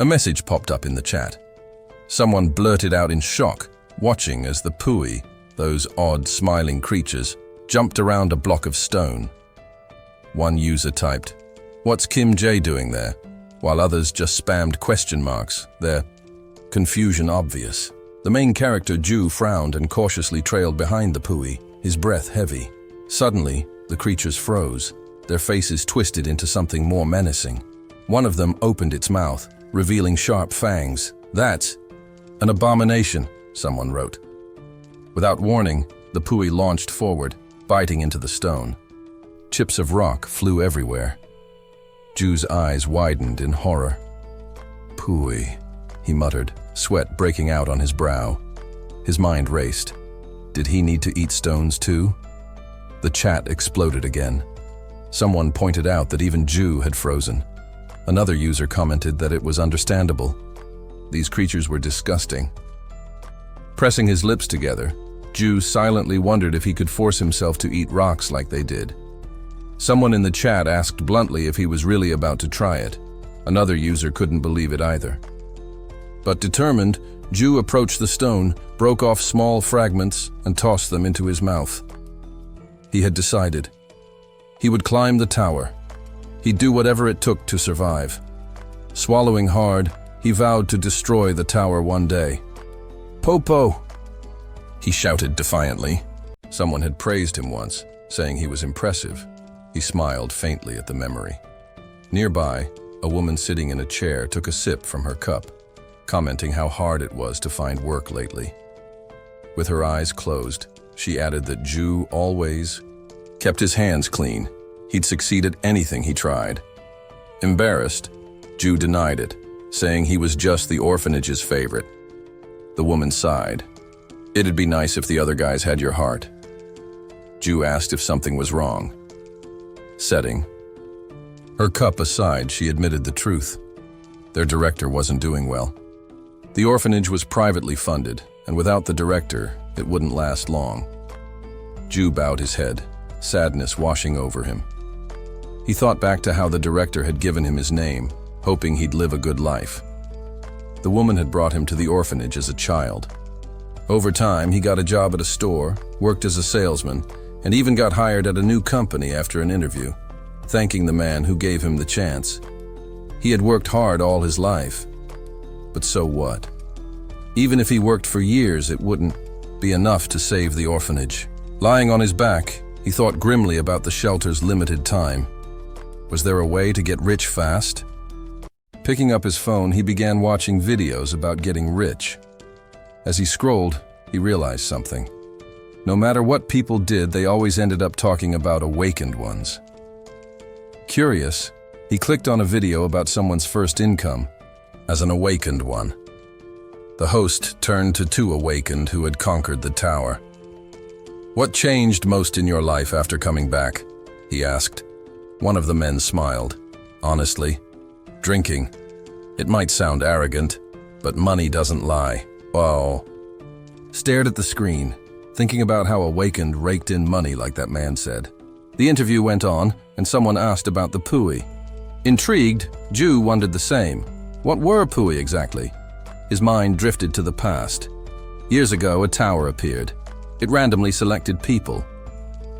A message popped up in the chat. Someone blurted out in shock, watching as the Pui, those odd smiling creatures, jumped around a block of stone. One user typed, "What's Kim J doing there?" while others just spammed question marks, their confusion obvious. The main character, Ju, frowned and cautiously trailed behind the Pui, his breath heavy. Suddenly, the creatures froze, their faces twisted into something more menacing. One of them opened its mouth, revealing sharp fangs. "That's an abomination," someone wrote. Without warning, the Pui launched forward, biting into the stone. Chips of rock flew everywhere. Ju's eyes widened in horror. "Pui," he muttered, sweat breaking out on his brow. His mind raced. Did he need to eat stones too? The chat exploded again. Someone pointed out that even Ju had frozen. Another user commented that it was understandable. These creatures were disgusting. Pressing his lips together, Ju silently wondered if he could force himself to eat rocks like they did. Someone in the chat asked bluntly if he was really about to try it. Another user couldn't believe it either. But determined, Ju approached the stone, broke off small fragments, and tossed them into his mouth. He had decided. He would climb the tower. He'd do whatever it took to survive. Swallowing hard, he vowed to destroy the tower one day. "Popo!" he shouted defiantly. Someone had praised him once, saying he was impressive. He smiled faintly at the memory. Nearby, a woman sitting in a chair took a sip from her cup, commenting how hard it was to find work lately. With her eyes closed, she added that Ju always kept his hands clean. He'd succeed at anything he tried. Embarrassed, Ju denied it, saying he was just the orphanage's favorite. The woman sighed. "It'd be nice if the other guys had your heart." Ju asked if something was wrong. Setting. Her cup aside, she admitted the truth. Their director wasn't doing well. The orphanage was privately funded, and without the director, it wouldn't last long. Ju bowed his head, sadness washing over him. He thought back to how the director had given him his name, hoping he'd live a good life. The woman had brought him to the orphanage as a child. Over time, he got a job at a store, worked as a salesman, and even got hired at a new company after an interview, thanking the man who gave him the chance. He had worked hard all his life. But so what? Even if he worked for years, it wouldn't be enough to save the orphanage. Lying on his back, he thought grimly about the shelter's limited time. Was there a way to get rich fast? Picking up his phone, he began watching videos about getting rich. As he scrolled, he realized something. No matter what people did, they always ended up talking about awakened ones. Curious, he clicked on a video about someone's first income as an awakened one. The host turned to two awakened who had conquered the tower. "What changed most in your life after coming back?" he asked. One of the men smiled. "Honestly, drinking. It might sound arrogant, but money doesn't lie." "Oh." Stared at the screen, thinking about how awakened raked in money like that man said. The interview went on, and someone asked about the Pui. Intrigued, Ju wondered the same. What were Pui exactly? His mind drifted to the past. Years ago, a tower appeared. It randomly selected people.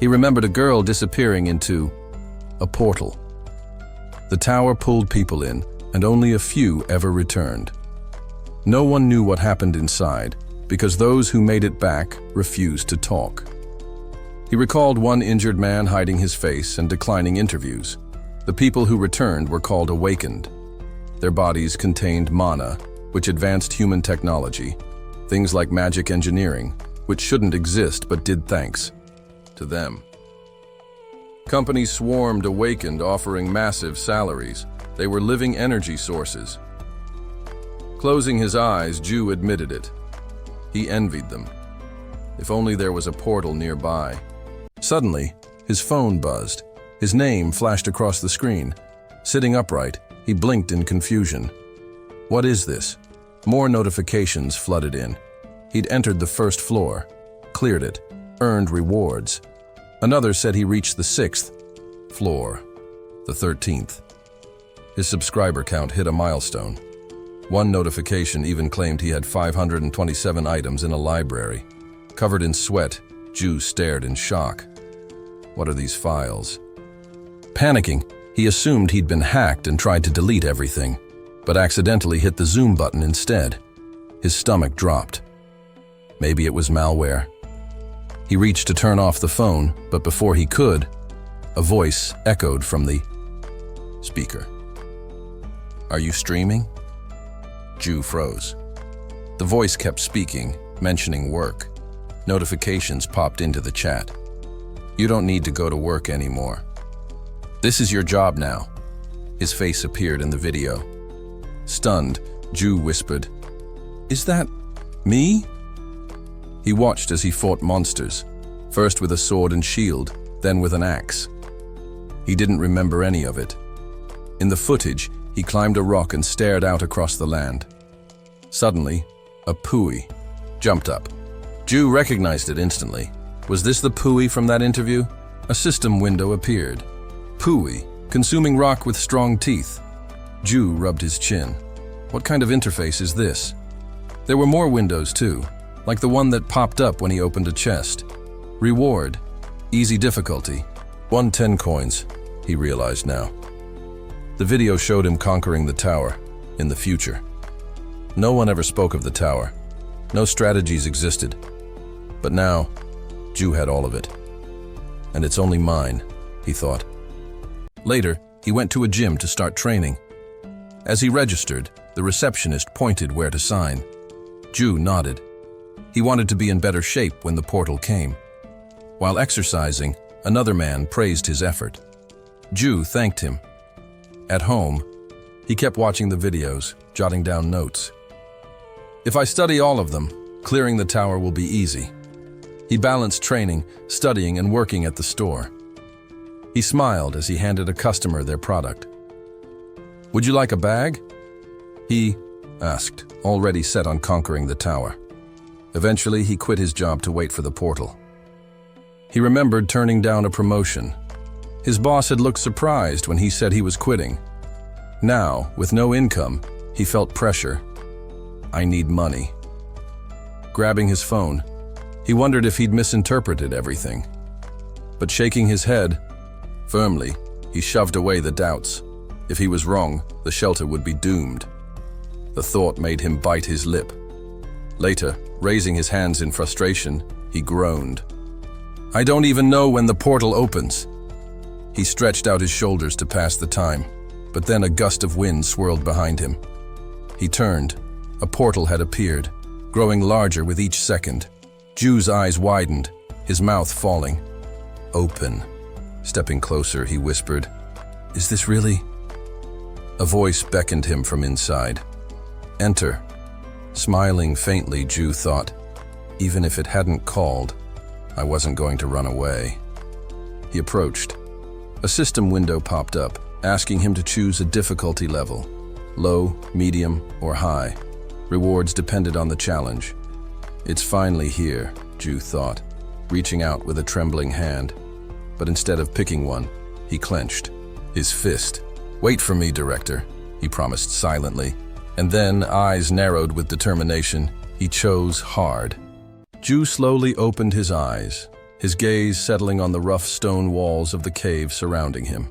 He remembered a girl disappearing into a portal. The tower pulled people in, and only a few ever returned. No one knew what happened inside, because those who made it back refused to talk. He recalled one injured man hiding his face and declining interviews. The people who returned were called awakened. Their bodies contained mana, which advanced human technology, things like magic engineering, which shouldn't exist but did thanks to them. Companies swarmed awakened, offering massive salaries. They were living energy sources. Closing his eyes, Ju admitted it. He envied them. If only there was a portal nearby. Suddenly, his phone buzzed. His name flashed across the screen. Sitting upright, he blinked in confusion. What is this? More notifications flooded in. He'd entered the first floor, cleared it, earned rewards. Another said he reached the 6th floor, the 13th. His subscriber count hit a milestone. One notification even claimed he had 527 items in a library. Covered in sweat, Ju stared in shock. What are these files? Panicking, he assumed he'd been hacked and tried to delete everything, but accidentally hit the zoom button instead. His stomach dropped. Maybe it was malware. He reached to turn off the phone, but before he could, a voice echoed from the speaker. "Are you streaming?" Ju froze. The voice kept speaking, mentioning work. Notifications popped into the chat. "You don't need to go to work anymore. This is your job now." His face appeared in the video. Stunned, Ju whispered, "Is that me?" He watched as he fought monsters, first with a sword and shield, then with an axe. He didn't remember any of it. In the footage, he climbed a rock and stared out across the land. Suddenly, a Pui jumped up. Ju recognized it instantly. Was this the Pui from that interview? A system window appeared. Pui, consuming rock with strong teeth. Ju rubbed his chin. What kind of interface is this? There were more windows too, like the one that popped up when he opened a chest. Reward, easy difficulty, 110 coins, he realized now. The video showed him conquering the tower, in the future. No one ever spoke of the tower. No strategies existed. But now, Ju had all of it. And it's only mine, he thought. Later, he went to a gym to start training. As he registered, the receptionist pointed where to sign. Ju nodded. He wanted to be in better shape when the portal came. While exercising, another man praised his effort. Ju thanked him. At home, he kept watching the videos, jotting down notes. If I study all of them, clearing the tower will be easy. He balanced training, studying, and working at the store. He smiled as he handed a customer their product. "Would you like a bag?" He asked, already set on conquering the tower. Eventually, he quit his job to wait for the portal. He remembered turning down a promotion. His boss had looked surprised when he said he was quitting. Now, with no income, he felt pressure. "I need money." Grabbing his phone, he wondered if he'd misinterpreted everything. But shaking his head firmly, he shoved away the doubts. If he was wrong, the shelter would be doomed. The thought made him bite his lip. Later, raising his hands in frustration, he groaned. "I don't even know when the portal opens." He stretched out his shoulders to pass the time, but then a gust of wind swirled behind him. He turned. A portal had appeared, growing larger with each second. Ju's eyes widened, his mouth falling. "Open." Stepping closer, he whispered, "Is this really?" A voice beckoned him from inside. "Enter." Smiling faintly, Ju thought, even if it hadn't called, I wasn't going to run away. He approached. A system window popped up, asking him to choose a difficulty level, low, medium, or high. Rewards depended on the challenge. It's finally here, Ju thought, reaching out with a trembling hand. But instead of picking one, he clenched his fist. "Wait for me, Director," he promised silently. And then, eyes narrowed with determination, he chose hard. Ju slowly opened his eyes, his gaze settling on the rough stone walls of the cave surrounding him.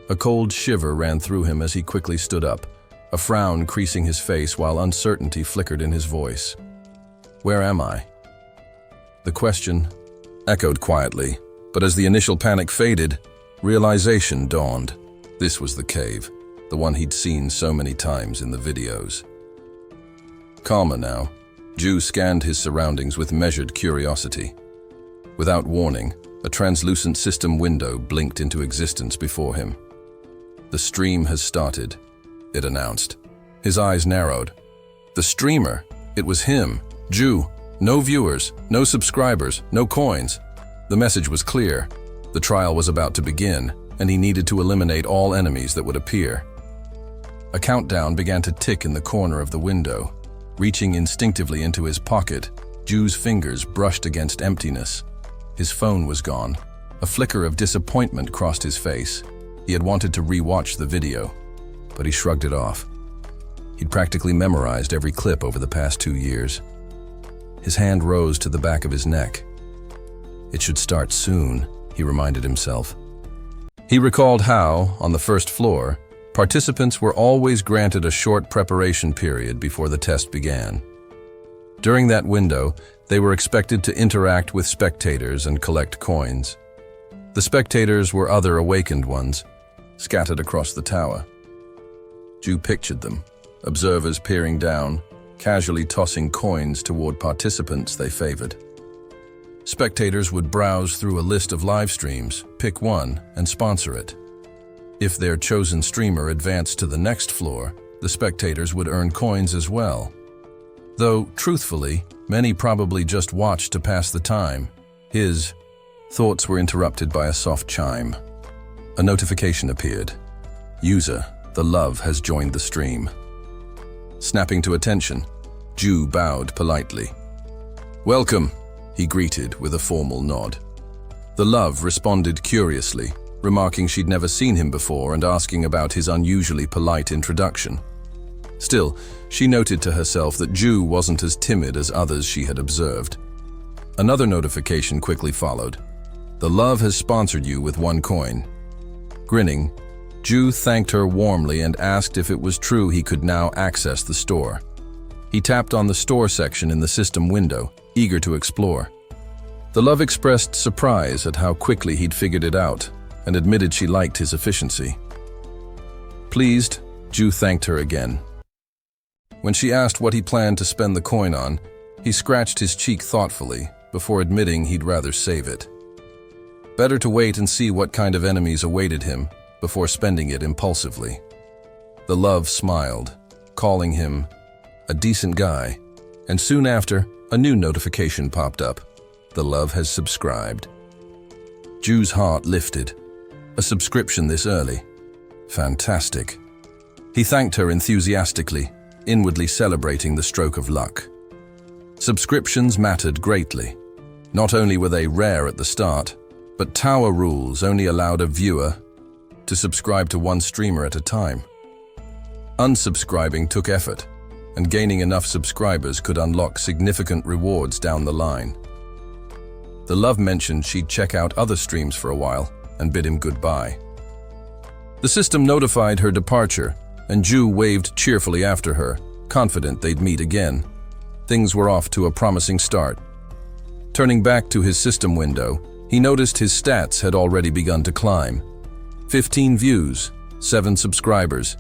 A cold shiver ran through him as he quickly stood up, a frown creasing his face while uncertainty flickered in his voice. "Where am I?" The question echoed quietly, but as the initial panic faded, realization dawned. This was the cave, the one he'd seen so many times in the videos. Calmer now, Ju scanned his surroundings with measured curiosity. Without warning, a translucent system window blinked into existence before him. "The stream has started," it announced. His eyes narrowed. The streamer! It was him, Ju. No viewers, no subscribers, no coins. The message was clear. The trial was about to begin, and he needed to eliminate all enemies that would appear. A countdown began to tick in the corner of the window. Reaching instinctively into his pocket, Ju's fingers brushed against emptiness. His phone was gone. A flicker of disappointment crossed his face. He had wanted to re-watch the video, but he shrugged it off. He'd practically memorized every clip over the past 2 years. His hand rose to the back of his neck. It should start soon, he reminded himself. He recalled how, on the first floor, participants were always granted a short preparation period before the test began. During that window, they were expected to interact with spectators and collect coins. The spectators were other awakened ones, scattered across the tower. Ju pictured them, observers peering down, casually tossing coins toward participants they favored. Spectators would browse through a list of live streams, pick one, and sponsor it. If their chosen streamer advanced to the next floor, the spectators would earn coins as well. Though, truthfully, many probably just watched to pass the time. His thoughts were interrupted by a soft chime. A notification appeared. User, the love has joined the stream. Snapping to attention, Ju bowed politely. Welcome, he greeted with a formal nod. The love responded curiously, remarking she'd never seen him before and asking about his unusually polite introduction. Still, she noted to herself that Ju wasn't as timid as others she had observed. Another notification quickly followed. The love has sponsored you with 1 coin. Grinning, Ju thanked her warmly and asked if it was true he could now access the store. He tapped on the store section in the system window, eager to explore. The love expressed surprise at how quickly he'd figured it out and admitted she liked his efficiency. Pleased, Ju thanked her again. When she asked what he planned to spend the coin on, he scratched his cheek thoughtfully before admitting he'd rather save it. Better to wait and see what kind of enemies awaited him before spending it impulsively. The love smiled, calling him a decent guy, and soon after, a new notification popped up. The love has subscribed. Ju's heart lifted. A subscription this early. Fantastic. He thanked her enthusiastically, inwardly celebrating the stroke of luck. Subscriptions mattered greatly. Not only were they rare at the start, but tower rules only allowed a viewer to subscribe to 1 streamer at a time. Unsubscribing took effort, and gaining enough subscribers could unlock significant rewards down the line. The love mentioned she'd check out other streams for a while and bid him goodbye. The system notified her departure, and Ju waved cheerfully after her, confident they'd meet again. Things were off to a promising start. Turning back to his system window, he noticed his stats had already begun to climb. 15 views, 7 subscribers,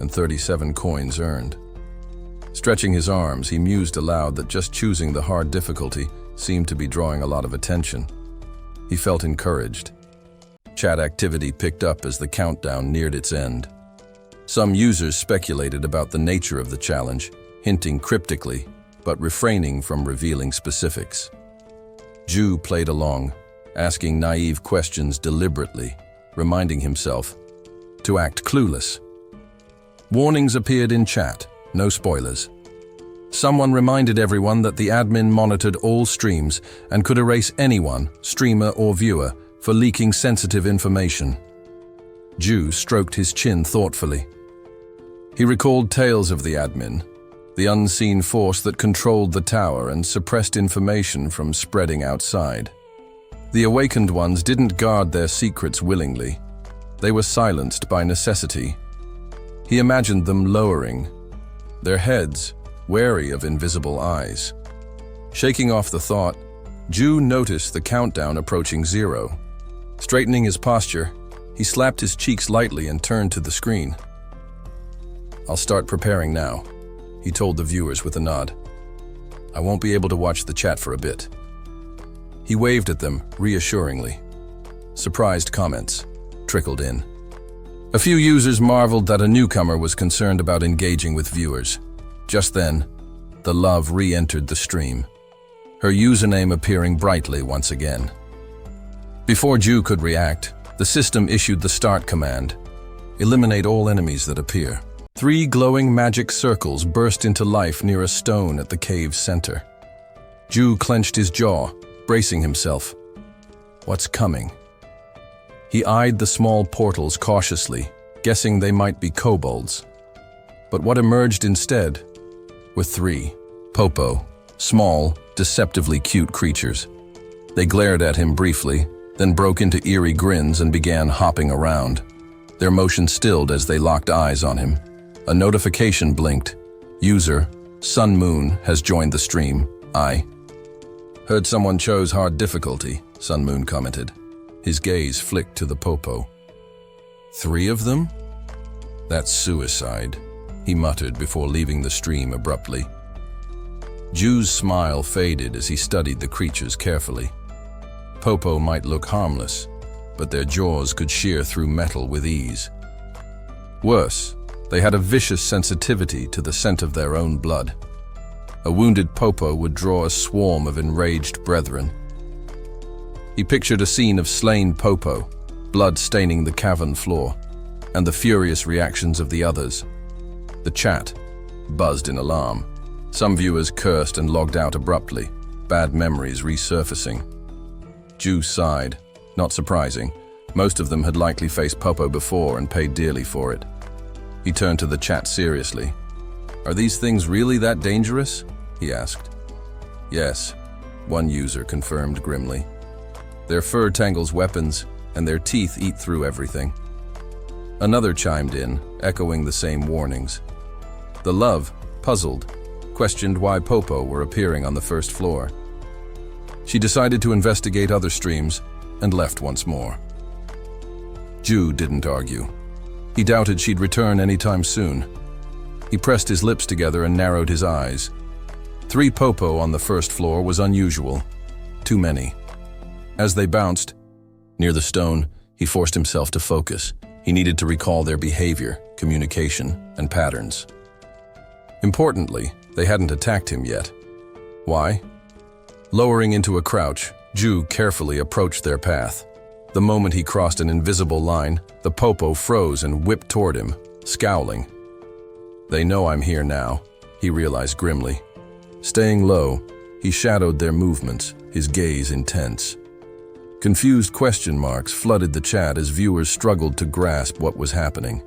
and 37 coins earned. Stretching his arms, he mused aloud that just choosing the hard difficulty seemed to be drawing a lot of attention. He felt encouraged. Chat activity picked up as the countdown neared its end. Some users speculated about the nature of the challenge, hinting cryptically, but refraining from revealing specifics. Ju played along, asking naive questions deliberately, reminding himself to act clueless. Warnings appeared in chat, no spoilers. Someone reminded everyone that the admin monitored all streams and could erase anyone, streamer or viewer, for leaking sensitive information. Ju stroked his chin thoughtfully. He recalled tales of the admin, the unseen force that controlled the tower and suppressed information from spreading outside. The awakened ones didn't guard their secrets willingly. They were silenced by necessity. He imagined them lowering, their heads wary of invisible eyes. Shaking off the thought, Ju noticed the countdown approaching 0. Straightening his posture, he slapped his cheeks lightly and turned to the screen. "I'll start preparing now," he told the viewers with a nod. "I won't be able to watch the chat for a bit." He waved at them reassuringly. Surprised comments trickled in. A few users marveled that a newcomer was concerned about engaging with viewers. Just then, the love re-entered the stream, her username appearing brightly once again. Before Ju could react, the system issued the start command. Eliminate all enemies that appear. 3 glowing magic circles burst into life near a stone at the cave's center. Ju clenched his jaw, bracing himself. What's coming? He eyed the small portals cautiously, guessing they might be kobolds. But what emerged instead were three popo, small, deceptively cute creatures. They glared at him briefly, then broke into eerie grins and began hopping around. Their motion stilled as they locked eyes on him. A notification blinked. User, Sun Moon, has joined the stream. I heard someone chose hard difficulty, Sun Moon commented. His gaze flicked to the popo. 3 of them? That's suicide, he muttered before leaving the stream abruptly. Ju's smile faded as he studied the creatures carefully. Popo might look harmless, but their jaws could shear through metal with ease. Worse, they had a vicious sensitivity to the scent of their own blood. A wounded popo would draw a swarm of enraged brethren. He pictured a scene of slain popo, blood staining the cavern floor, and the furious reactions of the others. The chat buzzed in alarm. Some viewers cursed and logged out abruptly, bad memories resurfacing. Ju sighed. Not surprising. Most of them had likely faced popo before and paid dearly for it. He turned to the chat seriously. Are these things really that dangerous? He asked. Yes, one user confirmed grimly. Their fur tangles weapons, and their teeth eat through everything. Another chimed in, echoing the same warnings. The love, puzzled, questioned why popo were appearing on the first floor. She decided to investigate other streams and left once more. Ju didn't argue. He doubted she'd return anytime soon. He pressed his lips together and narrowed his eyes. 3 popo on the first floor was unusual. Too many. As they bounced near the stone, he forced himself to focus. He needed to recall their behavior, communication, and patterns. Importantly, they hadn't attacked him yet. Why? Lowering into a crouch, Ju carefully approached their path. The moment he crossed an invisible line, the popo froze and whipped toward him, scowling. They know I'm here now, he realized grimly. Staying low, he shadowed their movements, his gaze intense. Confused question marks flooded the chat as viewers struggled to grasp what was happening.